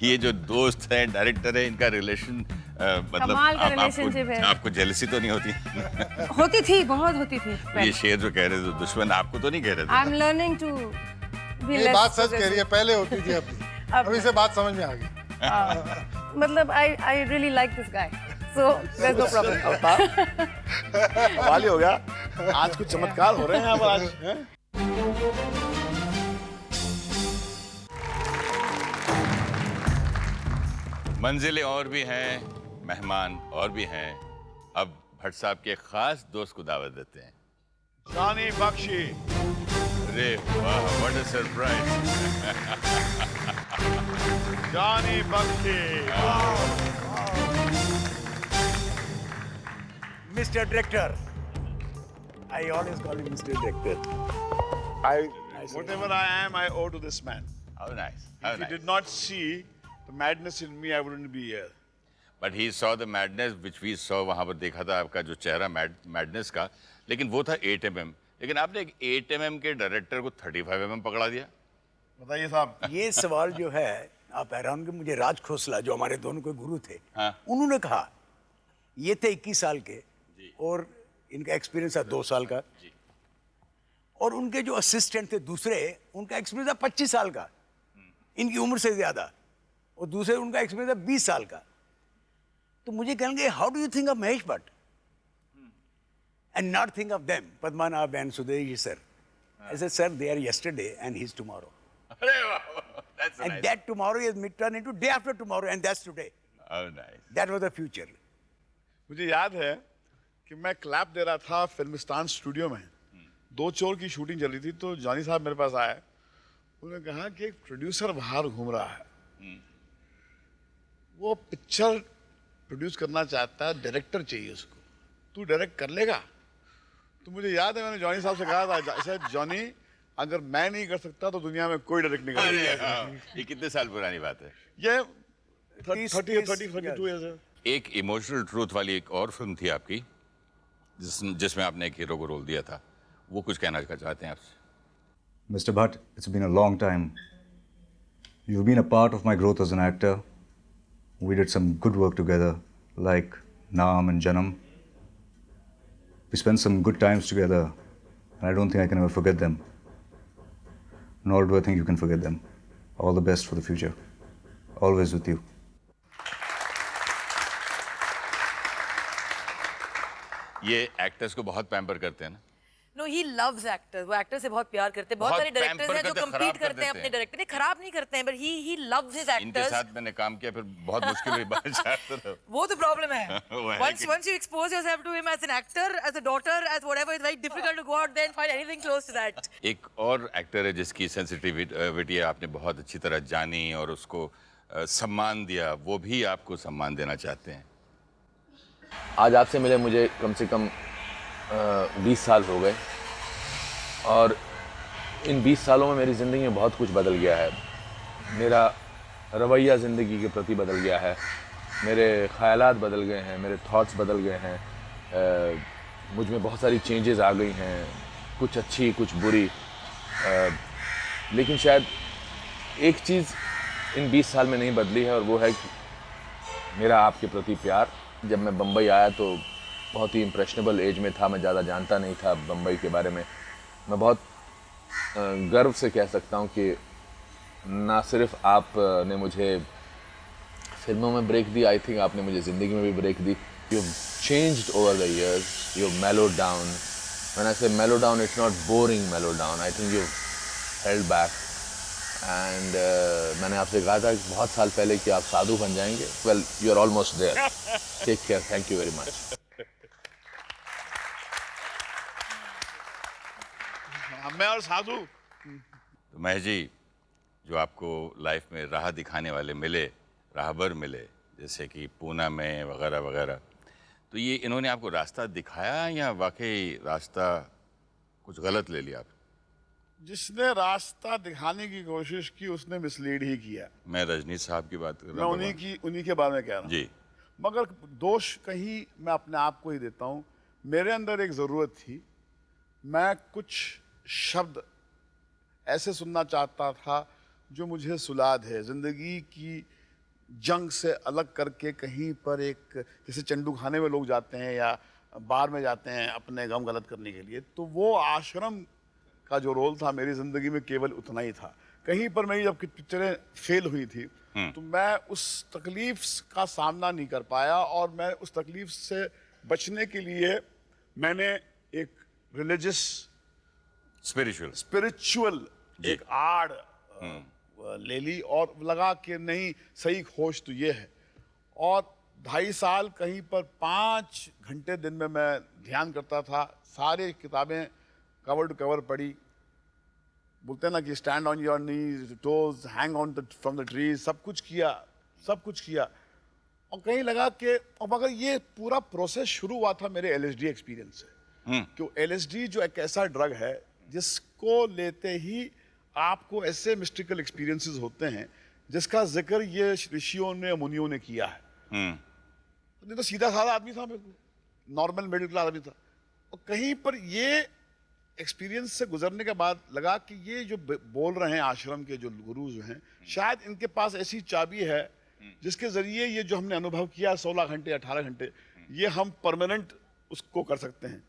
ये जो दोस्त है डायरेक्टर है इनका रिलेशन मतलब कमाल का रिलेशनशिप है। आपको जेलसी तो नहीं होती? होती थी, बहुत होती थी। ये शेर जो कह रहे थे दुश्मन आपको तो नहीं कह रहे थे? I am learning to be ये लेस। बात सच कह रही है, पहले होती थी अभी से बात समझ में आ गई। मतलब I really like this guy, so there is no problem. कमाल ही हो गया। आज कुछ चमत्कार हो रहे हैं यहाँ पर आज, हैं? मंजिलें और भी हैं, मेहमान और भी हैं। अब भट्ट साहब के खास दोस्त को दावत देते हैं। जानी बख्शी। अरे वाह, व्हाट अ सरप्राइज। जानी Bakshi. Mr. Director. I always call him Mr. Director. Whatever I am, I owe to this man. How nice, how If you nice. did not see the madness in me, I wouldn't be here. But he saw the madness which we saw। वहां पर देखा था आपका जो चेहरा madness का, लेकिन वो था 8 mm। लेकिन आपने एक 8 mm के डायरेक्टर को 35 mm पकड़ा दिया। बताइए साहब। ये सवाल जो है, आप हैरान कि मुझे राज खोसला जो हमारे दोनों के गुरु थे, हाँ। उन्होंने कहा ये थे 21 साल के और इनका एक्सपीरियंस था 2 साल का, और उनके जो असिस्टेंट थे दूसरे, उनका एक्सपीरियंस था 25 साल का, इनकी उम्र से ज्यादा, और दूसरे उनका एक्सपीरियंस था 20 साल का। तो मुझे कहेंगे how do you think of Mahesh Bhatt and not think of them, Padmanabh and Sudesh sir. I said sir they are yesterday and he is tomorrow, अरे वाह, that's and nice. that tomorrow is turned into day after tomorrow, and that's today. How nice. That was the future. मुझे याद है कि मैं clap दे रहा था Filmistaan studio में। 2 चोर की शूटिंग चल रही थी, तो जॉनी साहब मेरे पास आए। उन्होंने कहा कि एक प्रोड्यूसर बाहर घूम रहा है, वो पिक्चर प्रोड्यूस करना चाहता है, डायरेक्टर चाहिए उसको, तू डायरेक्ट कर लेगा? तो मुझे याद है मैंने जॉनी साहब से कहा था, शायद जॉनी अगर मैं नहीं कर सकता तो दुनिया में कोई डायरेक्ट नहीं कर अरे सकता। हाँ, ये कितने साल पुरानी बात है? ये 30, 32 ईयर्स है। एक इमोशनल ट्रूथ वाली एक और फिल्म थी आपकी जिसमें आपने एक हीरो को रोल दिया था, वो कुछ कहना चाहते हैं आपसे? Mr. Bhatt, it's been a long time. You've been a part of my growth as an actor. We did some good work together, like Naam and Janam. We spent some good times together, and I don't think I can ever forget them. Nor do I think you can forget them. All the best for the future. Always with you. ये actors को बहुत pamper करते हैं ना? No he loves actors, वो actor से बहुत प्यार करते हैं। बहुत बहुत सारे डायरेक्टर्स pamper हैं जो करते हैं, कम्पीट खराब कर करते हैं देते अपने हैं। डायरेक्टर। नहीं, खराब नहीं करते हैं, बट ही लव्स हिज इनके एक्टर्स। साथ मैंने काम किया, फिर बहुत मुश्किल हुई बात चाहते वो तो प्रॉब्लम है। वो है once कि- once you expose yourself to him as an actor, as a daughter, as whatever, it's very difficult to go out there and find anything close to that. एक और एक्टर है जिसकी सेंसिटिविटी आपने बहुत अच्छी तरह जानी और उसको सम्मान दिया, वो भी आपको सम्मान देना चाहते हैं। आज आपसे मिले मुझे कम से कम 20 साल हो गए, और इन 20 सालों में मेरी ज़िंदगी में बहुत कुछ बदल गया है। मेरा रवैया ज़िंदगी के प्रति बदल गया है, मेरे ख़यालात बदल गए हैं, मेरे थॉट्स बदल गए हैं, मुझ में बहुत सारी चेंजेस आ गई हैं, कुछ अच्छी कुछ बुरी। लेकिन शायद एक चीज़ इन 20 साल में नहीं बदली है, और वो है कि मेरा आपके प्रति प्यार। जब मैं बम्बई आया तो बहुत ही इम्प्रेशनेबल एज में था, मैं ज़्यादा जानता नहीं था बम्बई के बारे में। मैं बहुत गर्व से कह सकता हूँ कि ना सिर्फ आपने मुझे फिल्मों में ब्रेक दी, आई थिंक आपने मुझे ज़िंदगी में भी ब्रेक दी। You changed over the years, you mellowed down. When I say mellow down, it's not boring mellow down, I think you held back. And मैंने आपसे कहा था कि बहुत साल पहले कि आप साधु बन जाएंगे। Well, you are almost there. Take care, thank you very much. मैं और साधु। तो महेश जी, जो आपको लाइफ में राह दिखाने वाले मिले, राहबर मिले, जैसे कि पूना में वगैरह वगैरह, तो ये इन्होंने आपको रास्ता दिखाया या वाकई रास्ता कुछ गलत ले लिया आप? जिसने रास्ता दिखाने की कोशिश की उसने मिसलीड ही किया। मैं रजनीश साहब की बात कर मैं रहा हूँ। उन्हीं के बारे में कह रहा हूँ। जी। मगर दोष कहीं मैं अपने आप को ही देता हूँ। मेरे अंदर एक ज़रूरत थी, मैं कुछ शब्द ऐसे सुनना चाहता था जो मुझे सुला दे, ज़िंदगी की जंग से अलग करके कहीं पर एक, जैसे चंडू खाने में लोग जाते हैं या बार में जाते हैं अपने गम गलत करने के लिए, तो वो आश्रम का जो रोल था मेरी ज़िंदगी में केवल उतना ही था। कहीं पर मेरी जब पिक्चरें फेल हुई थी तो मैं उस तकलीफ का सामना नहीं कर पाया, और मैं उस तकलीफ से बचने के लिए मैंने एक रिलीजियस स्पिरिचुअल एक आड़ ले ली, और लगा कि नहीं, सही खोज तो ये है। और 2.5 साल कहीं पर 5 घंटे दिन में मैं ध्यान करता था, सारे किताबें कवर टू कवर पढ़ी। बोलते हैं ना कि stand on your knees, toes, hang on from the trees, सब कुछ किया। और कहीं लगा कि, और मगर ये पूरा प्रोसेस शुरू हुआ था मेरे LSD एक्सपीरियंस से। क्यों, LSD जो एक ऐसा ड्रग है जिसको लेते ही आपको ऐसे मिस्टिकल एक्सपीरियंसेस होते हैं जिसका जिक्र ये ऋषियों ने, मुनियों ने किया है। नहीं तो सीधा साधा आदमी था, मैं नॉर्मल मिडिल क्लास आदमी था। और कहीं पर ये एक्सपीरियंस से गुजरने के बाद लगा कि ये जो बोल रहे हैं आश्रम के जो गुरु जो हैं, शायद इनके पास ऐसी चाबी है जिसके जरिए ये जो हमने अनुभव किया 16 घंटे 18 घंटे, ये हम परमानेंट उसको कर सकते हैं।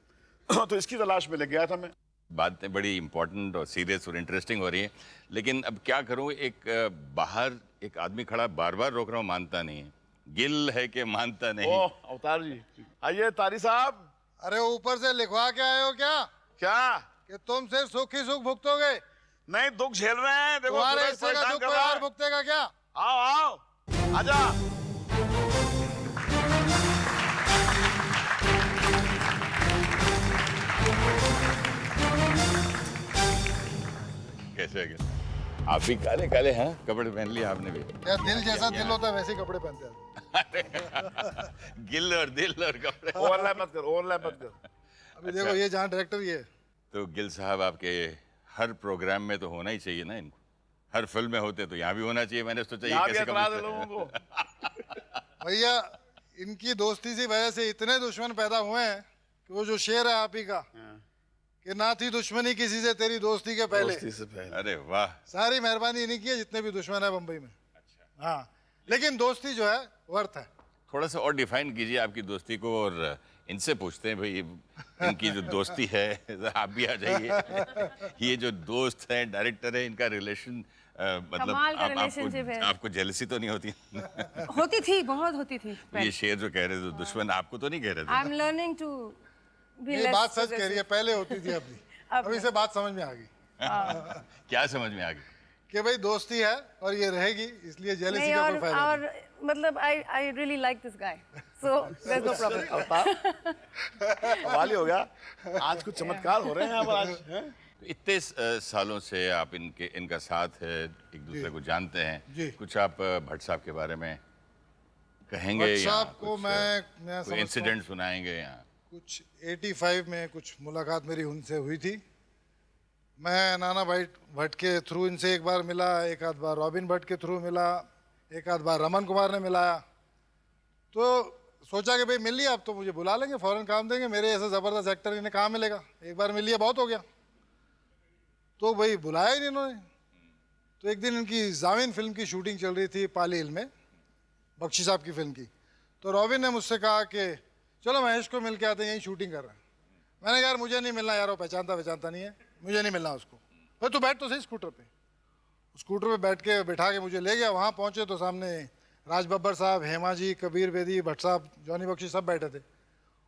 तो इसकी तलाश में लग गया था मैं। बातें बड़ी इंपॉर्टेंट और सीरियस और इंटरेस्टिंग हो रही हैं, लेकिन अब क्या करूं, एक बाहर एक आदमी खड़ा बार बार रोक रहा हूं, मानता नहीं है। गिल है कि मानता नहीं। ओह अवतार जी, आइए तारी साहब। अरे ऊपर से लिखवा के आए हो क्या क्या कि तुम सिर्फ सुख ही सुख भुगतोगे? नहीं, दुख झेल रहे हैं, देखो तुम्हारे सूरज हिस्से का परेशान दुख कर कोई रहा और है। भुगतेगा क्या? आओ आजा। कैसे है? आप भी काले काले हैं, कपड़े पहन लिए आपने भी। यार दिल जैसा दिल होता है वैसे ही कपड़े पहनते हैं। गिल और दिल और कपड़े। ओवरलैप मत कर। अभी देखो ये जहाँ डायरेक्टर ये है। तो गिल साहब, आपके हर प्रोग्राम में तो होना ही चाहिए ना इनको, हर फिल्म में होते तो यहाँ भी होना चाहिए। मैंने सोचा ये यहाँ भी कैसे एतराज है कम लोगों को। भैया इनकी दोस्ती की वजह से इतने दुश्मन पैदा हुए हैं कि वो जो शेर है आप ही का कि ना थी दुश्मनी किसी से तेरी दोस्ती के पहले। दोस्ती से पहले। अरे वाह, सारी मेहरबानी इन्हीं की है, जितने भी दुश्मन है बम्बई में। हाँ, लेकिन दोस्ती जो है वर्थ है। थोड़ा सा और डिफाइन कीजिए आपकी दोस्ती को, और इनसे पूछते हैं भाई इनकी जो दोस्ती है, आप भी आ जाइए। ये जो दोस्त है, डायरेक्टर है, इनका रिलेशन मतलब कमाल का relationship है। आपको जेलसी तो नहीं होती? होती थी, बहुत होती थी। ये शेर जो कह रहे थे दुश्मन, आपको तो नहीं कह रहे थे? I am learning to be ये लेस बात सच कह रही है, पहले होती थी अभी। अभी से बात समझ में आ गई क्या समझ में आ गई? कि भाई दोस्ती है और ये रहेगी, इसलिए जेलसी नहीं, का कोई फायदा नहीं। और मतलब I really like this guy, so there is no problem. कमाल ही हो गया, आज कुछ चमत्कार हो रहे हैं अब आज हैं? तो इतने सालों से आप इनका साथ है, एक दूसरे को जानते हैं। जी। कुछ आप भट्ट साहब के बारे में कहेंगे? भट्ट या साहब को कुछ, मैं कोई समझता हूँ इंसिडेंट सुनाएंगे यहाँ? कुछ 85 में कुछ मुलाकात मेरी उनसे हुई थी। मैं नाना भट्ट के थ्रू इनसे एक बार मिला, एक आध बार रॉबिन भट्ट के थ्रू मिला, एक आध बार रमन कुमार ने मिलाया। तो सोचा कि भाई मिल लिया, अब तो मुझे बुला लेंगे, फौरन काम देंगे। मेरे ऐसे ज़बरदस्त एक्टर इन्हें कहाँ मिलेगा, एक बार मिल लिया बहुत हो गया। तो भाई बुलाया ही नहीं इन्होंने। तो एक दिन इनकी जाविन फिल्म की शूटिंग चल रही थी पाली हिल में, बख्शी साहब की फिल्म की। तो रॉबिन ने मुझसे कहा कि चलो महेश को मिल के आते हैं, यहीं शूटिंग कर रहे हैं। मैंने कहा यार मुझे नहीं मिलना यार, वो पहचानता नहीं है, मुझे नहीं मिलना उसको। भाई तू बैठ तो सही स्कूटर पे। स्कूटर पे बैठा के मुझे ले गया। वहाँ पहुँचे तो सामने राज बब्बर साहब, हेमा जी, कबीर बेदी, भट्ट साहब, जॉनी बख्शी सब बैठे थे।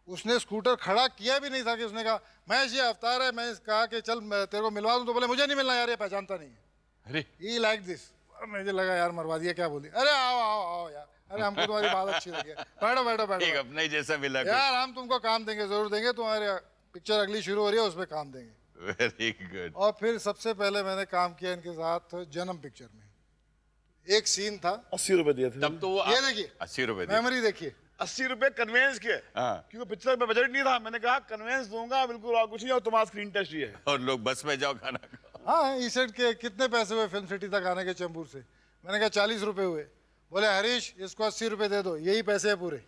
उसने स्कूटर खड़ा किया भी नहीं था कि उसने कहा महेश ये अवतार है। मैं कहा कि चल मैं तेरे को मिलवा दूँ, तो बोले मुझे नहीं मिलना यार, ये पहचानता नहीं है। अरे ही लाइक दिस। मुझे लगा यार मरवा दिया, क्या बोली। अरे आओ आओ आओ यार, अरे हमको तुम्हारी बात अच्छी लगी, बैठो बैठो एक बैठो अपना ही जैसा मिला यार, हम तुमको काम देंगे, जरूर देंगे। तुम्हारे पिक्चर अगली शुरू हो रही है, उसमें काम देंगे। Very good. और फिर सबसे पहले मैंने काम किया इनके साथ जन्म पिक्चर में। एक सीन था, 80 रुपए दिए थे। तब तो वो ये देखिए 80 रुपए थे। मेमोरी देखिए। 80 रुपए कन्वेंस के, हाँ। क्योंकि पिक्चर में बजट नहीं था। मैंने कहा कन्वेंस दूंगा बिल्कुल, और कुछ नहीं, और तुम्हारा स्क्रीन टेस्ट ही है। और लोग बस में जाओ खाना खाओ। हाँ, ई सेट के कितने पैसे हुए फिल्म सिटी तक आने के चैम्बूर से? मैंने कहा 40 रुपए हुए। बोले हरीश इसको 80 रुपए दे दो, यही पैसे है पूरे।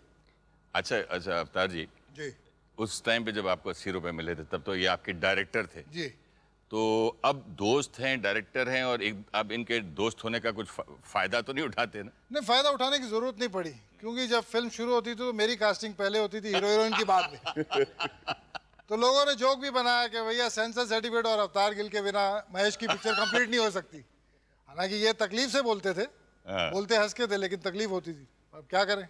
अच्छा अवतार जी, जी उस टाइम पे जब आपको 80 रुपए मिले थे, तब तो ये आपके डायरेक्टर थे। जी। तो अब दोस्त हैं, डायरेक्टर हैं, और एक अब इनके दोस्त होने का कुछ फायदा तो नहीं उठाते ना? नहीं, फायदा उठाने की जरूरत नहीं पड़ी, क्योंकि जब फिल्म शुरू होती थी तो मेरी कास्टिंग पहले होती थी हीरो हीरोइन की बाद में। तो लोगों ने जोक भी बनाया कि भैया सेंसर सर्टिफिकेट और अवतार गिल के बिना महेश की पिक्चर कंप्लीट नहीं हो सकती। हालांकि ये तकलीफ से बोलते थे, बोलते हंस के थे, लेकिन तकलीफ होती थी। अब क्या करें।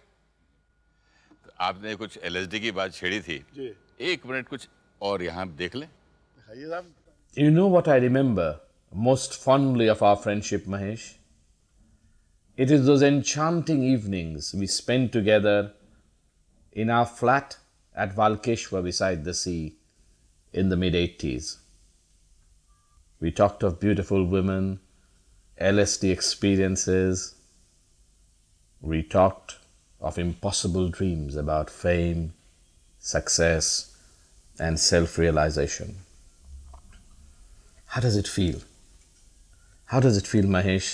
तो आपने कुछ LSD की बात छेड़ी थी जी। 1 मिनट कुछ और यहाँ देख लें। दिखाइए साहब। You know what I remember most fondly of our friendship, Mahesh? It is those enchanting evenings we spent together in our flat at Valkeshwar beside the sea in the mid-80s. We talked of beautiful women, LSD experiences. We talked of impossible dreams about fame, success, and self-realization. How does it feel? How does it feel, Mahesh,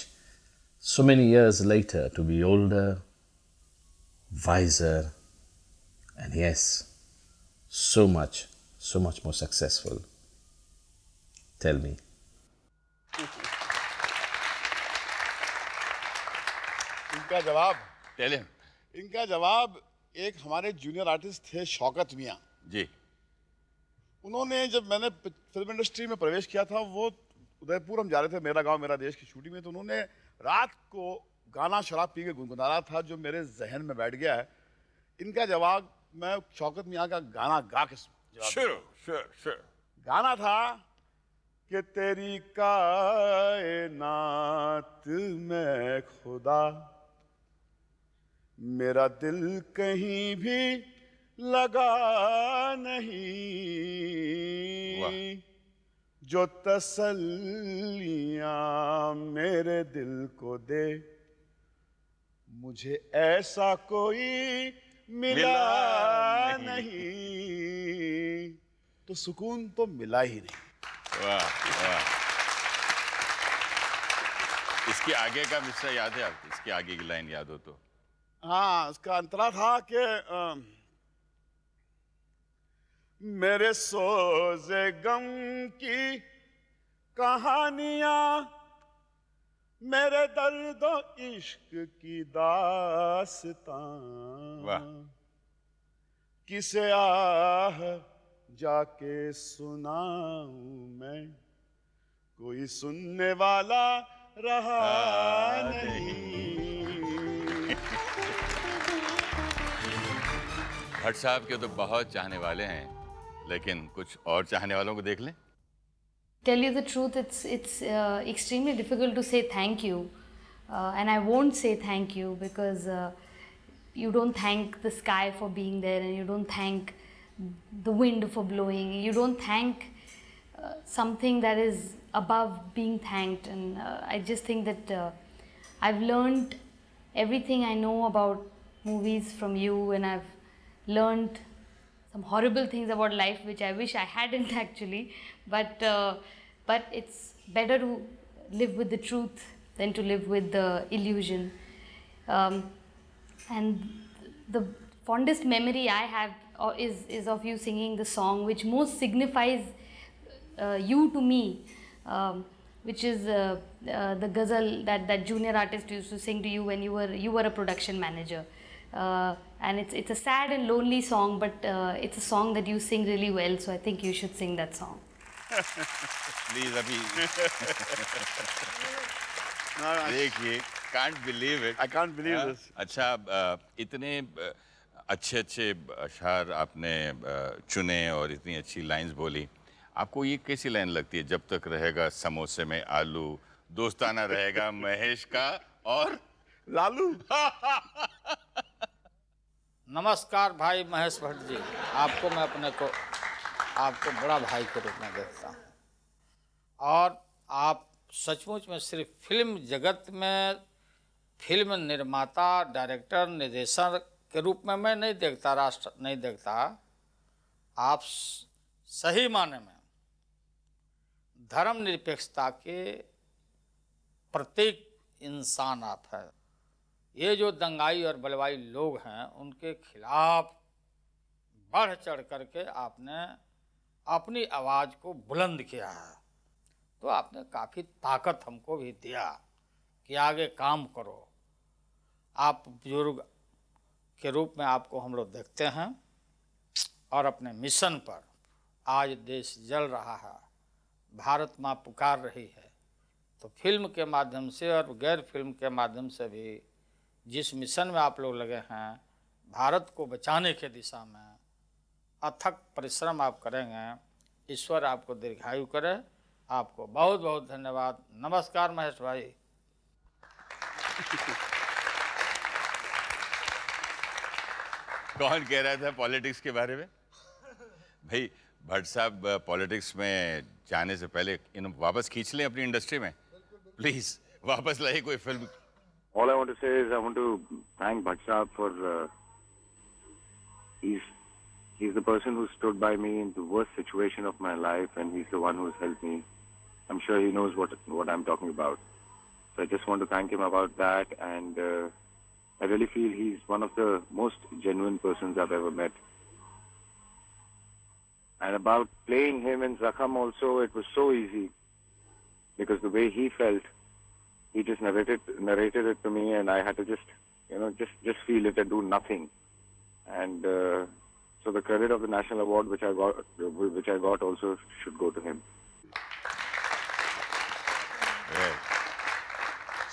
so many years later to be older, wiser, and yes, so much more successful? Tell me. इनका जवाब tell him. इनका जवाब एक हमारे junior artist थे शौकत मियाँ। जी। उन्होंने जब मैंने फिल्म इंडस्ट्री में प्रवेश किया था, वो उदयपुर हम जा रहे थे मेरा गांव मेरा देश की शूटिंग में, तो उन्होंने रात को गाना शराब पी के गुनगुना रहा था जो मेरे जहन में बैठ गया है। इनका जवाब मैं शौकत मियाँ का गाना गा के श्योर। गाना था कि तेरी कायनात में खुदा, मेरा दिल कहीं भी लगा नहीं, जो तसल्लियां मेरे दिल को दे, मुझे ऐसा कोई मिला नहीं। तो सुकून तो मिला ही नहीं। वाह वाह। इसके आगे का मिसरा याद है आपको? इसके आगे की लाइन याद हो तो? हाँ, उसका अंतरा था कि मेरे सोज़े गम की कहानियां, मेरे दर्द इश्क की दास्तां, वाह। किसे आह जाके सुनाऊं मैं, कोई सुनने वाला रहा नहीं। भट्ट साहब के तो बहुत चाहने वाले हैं, लेकिन कुछ और चाहने वालों को देख लें। Tell you the truth, it's extremely difficult to say thank you, and I won't say thank you because you don't thank the sky for being there, and you don't thank the wind for blowing. You don't thank something that is above being thanked, and I just think that I've learned everything I know about movies from you, and I've learned some horrible things about life which I wish I hadn't actually, but it's better to live with the truth than to live with the illusion. And the fondest memory I have is of you singing the song which most signifies you to me, which is the ghazal that junior artist used to sing to you when you were a production manager. And it's a sad and lonely song, but it's a song that you sing really well, so I think you should sing that song. Please अभी देखिए, can't believe it. I can't believe this. अच्छा, इतने अच्छे अशार आपने चुने और इतनी अच्छी लाइंस बोली, आपको ये कैसी लाइन लगती है? जब तक रहेगा समोसे में आलू, दोस्ताना रहेगा महेश का और लालू। नमस्कार भाई महेश भट्ट जी, आपको मैं आपको बड़ा भाई के रूप में देखता हूँ, और आप सचमुच में सिर्फ फिल्म जगत में फिल्म निर्माता, डायरेक्टर, निर्देशक के रूप में मैं नहीं देखता, आप सही माने में धर्मनिरपेक्षता के प्रतीक इंसान आप हैं। ये जो दंगाई और बलवाई लोग हैं, उनके खिलाफ बढ़ चढ़ करके आपने अपनी आवाज़ को बुलंद किया है। तो आपने काफ़ी ताकत हमको भी दिया कि आगे काम करो। आप बुजुर्ग के रूप में आपको हम लोग देखते हैं और अपने मिशन पर आज देश जल रहा है, भारत माँ पुकार रही है। तो फिल्म के माध्यम से और गैर फिल्म के माध्यम से भी जिस मिशन में आप लोग लगे हैं, भारत को बचाने के दिशा में अथक परिश्रम आप करेंगे। ईश्वर आपको दीर्घायु करे। आपको बहुत बहुत धन्यवाद। नमस्कार महेश भाई। कौन कह रहा था पॉलिटिक्स के बारे में? भाई भट्ट साहब पॉलिटिक्स में जाने से पहले इन वापस खींच लें अपनी इंडस्ट्री में, प्लीज वापस लाइए कोई film. All I want to say is I want to thank Bhatt Saab for he's the person who stood by me in the worst situation of my life, and he's the one who's helped me. I'm sure he knows what I'm talking about. So I just want to thank him about that, and I really feel he's one of the most genuine persons I've ever met. And about playing him in Zakham also, it was so easy because the way he felt, he just narrated it to me, and I had to just feel it and do nothing. And so the credit of the national award which I got also should go to him.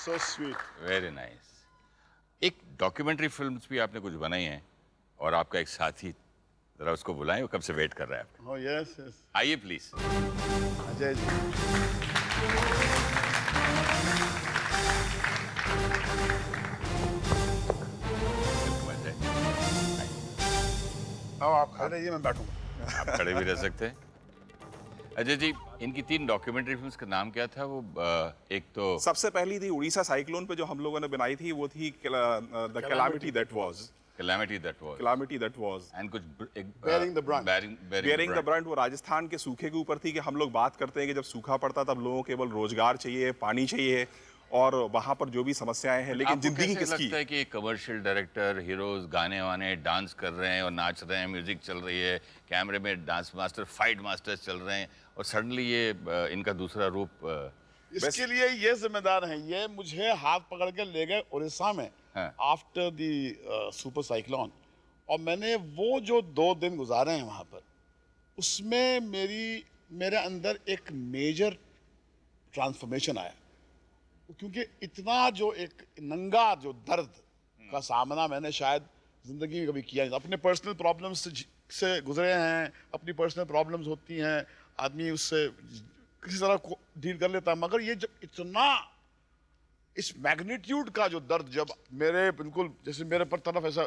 So sweet. Very nice. एक documentary films भी आपने कुछ बनाई हैं और आपका एक साथी, जरा उसको बुलाएं, वो कब से वेट कर रहा है आपका। Oh yes, yes. आइए प्लीज। अजय जी। अब आप खड़े रहिए, मैं बैठूंगा। आप खड़े भी रह सकते हैं। अजय जी, इनकी 3 डॉक्यूमेंट्री फिल्म्स का नाम क्या था? वो एक तो सबसे पहली थी उड़ीसा साइक्लोन पे जो हम लोगों ने बनाई थी, वो थी the calamity that was. Calamity that was. And कुछ Bearing the brunt. Bearing the Brunt, वो राजस्थान के सूखे के ऊपर थी कि हम लोग बात करते हैं कि जब सूखा पड़ता तब लोगों को केवल रोजगार चाहिए, पानी चाहिए, और वहां पर जो भी समस्याएं हैं, लेकिन जिंदगी किसकी। लगता है कि कमर्शियल डायरेक्टर, हीरोज गाने वाने डांस कर रहे हैं और नाच रहे हैं, म्यूजिक चल रही है, कैमरे में डांस मास्टर, फाइट मास्टर्स चल रहे हैं, और सडनली ये इनका दूसरा रूप। इसके लिए ये जिम्मेदार हैं। ये मुझे हाथ पकड़ के ले गए उड़ीसा में आफ्टर द सुपर साइक्लोन, और मैंने वो जो 2 दिन गुजारे हैं वहाँ पर, उसमें मेरे अंदर एक मेजर ट्रांसफॉर्मेशन आया, क्योंकि इतना जो एक नंगा जो दर्द का सामना मैंने शायद जिंदगी में कभी किया नहीं। अपने पर्सनल प्रॉब्लम्स से गुजरे हैं, अपनी पर्सनल प्रॉब्लम्स होती हैं, आदमी उससे किसी तरह को डील कर लेता है, मगर ये जब इतना इस मैग्नीट्यूड का जो दर्द जब मेरे बिल्कुल जैसे मेरे पर तरफ ऐसा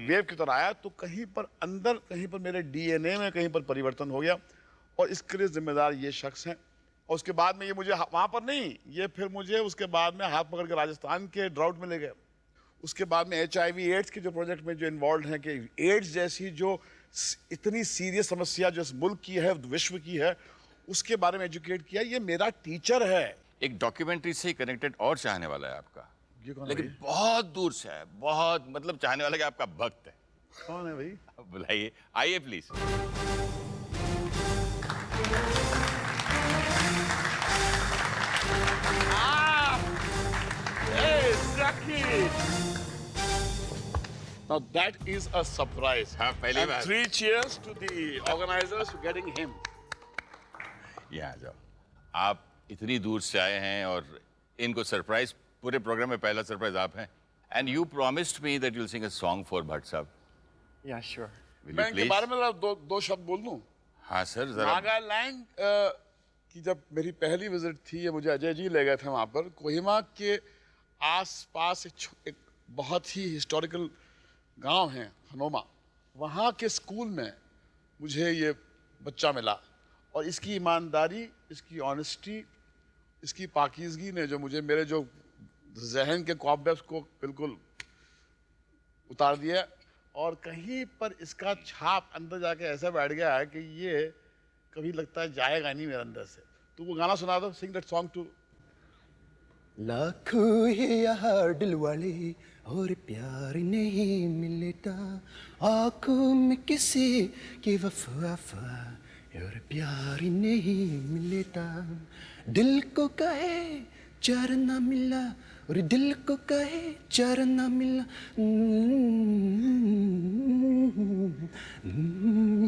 वेव की तरह आया, तो कहीं पर अंदर, कहीं पर मेरे डीएनए में कहीं पर परिवर्तन हो गया, और इसके लिए जिम्मेदार ये शख्स हैं। और उसके बाद में ये मुझे वहाँ पर नहीं, ये फिर मुझे उसके बाद में हाथ पकड़ के राजस्थान के ड्राउट में ले गए। उसके बाद में HIV एड्स के जो प्रोजेक्ट में जो इन्वॉल्व हैं, कि एड्स जैसी जो इतनी सीरियस समस्या जो इस मुल्क की है, विश्व की है, उसके बारे में एजुकेट किया। ये मेरा टीचर है। एक डॉक्यूमेंट्री से कनेक्टेड और चाहने वाला है आपका, ये कौन है लेकिन भाई? बहुत दूर से है, बहुत मतलब चाहने वाला कि आपका भक्त है। कौन है भाई? अब बुलाइए, आइए please. Hey, Zaki! Now that is a surprise. हाँ, पहली And bar. 3 cheers to the organizers for getting him. यहाँ जाओ। आप इतनी दूर से आए हैं और इनको सरप्राइज, पूरे प्रोग्राम में पहला सरप्राइज आप हैं। And you promised me that you will sing a song for Bhatt साहब। Yeah, sure. मैं इनके बारे में जरा दो शब्द बोल दूं। हाँ सर, जरा। नागालैंड की जब मेरी पहली विजिट थी, ये मुझे अजय जी ले गए थे वहाँ पर। कोहिमा के आसपास एक बहुत ही हिस्टोरिकल गांव है हनोमा, वहाँ के स्कूल में मुझे ये बच्चा मिला, और इसकी ईमानदारी, इसकी ऑनेस्टी, इसकी पाकीज़गी ने जो मुझे मेरे जो जहन के कॉबवेब्स को बिल्कुल उतार दिया, और कहीं पर इसका छाप अंदर जाके ऐसा बैठ गया है कि ये कभी लगता है जाएगा नहीं मेरे अंदर से। तो वो गाना सुना दो, सिंग दैट सॉन्ग टू। लाखों है यहाँ दिल वाले और प्यार नहीं मिलता, आंखों में किसी की वफा और प्यार नहीं मिलता, दिल को कहे चार ना मिला, और दिल को कहे चार ना मिला,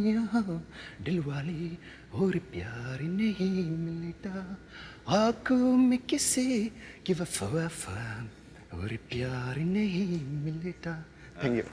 यहाँ दिल वाली और प्यार नहीं मिलता, आंखों में किसे कि वफा और प्यार नहीं मिलता। Thank you.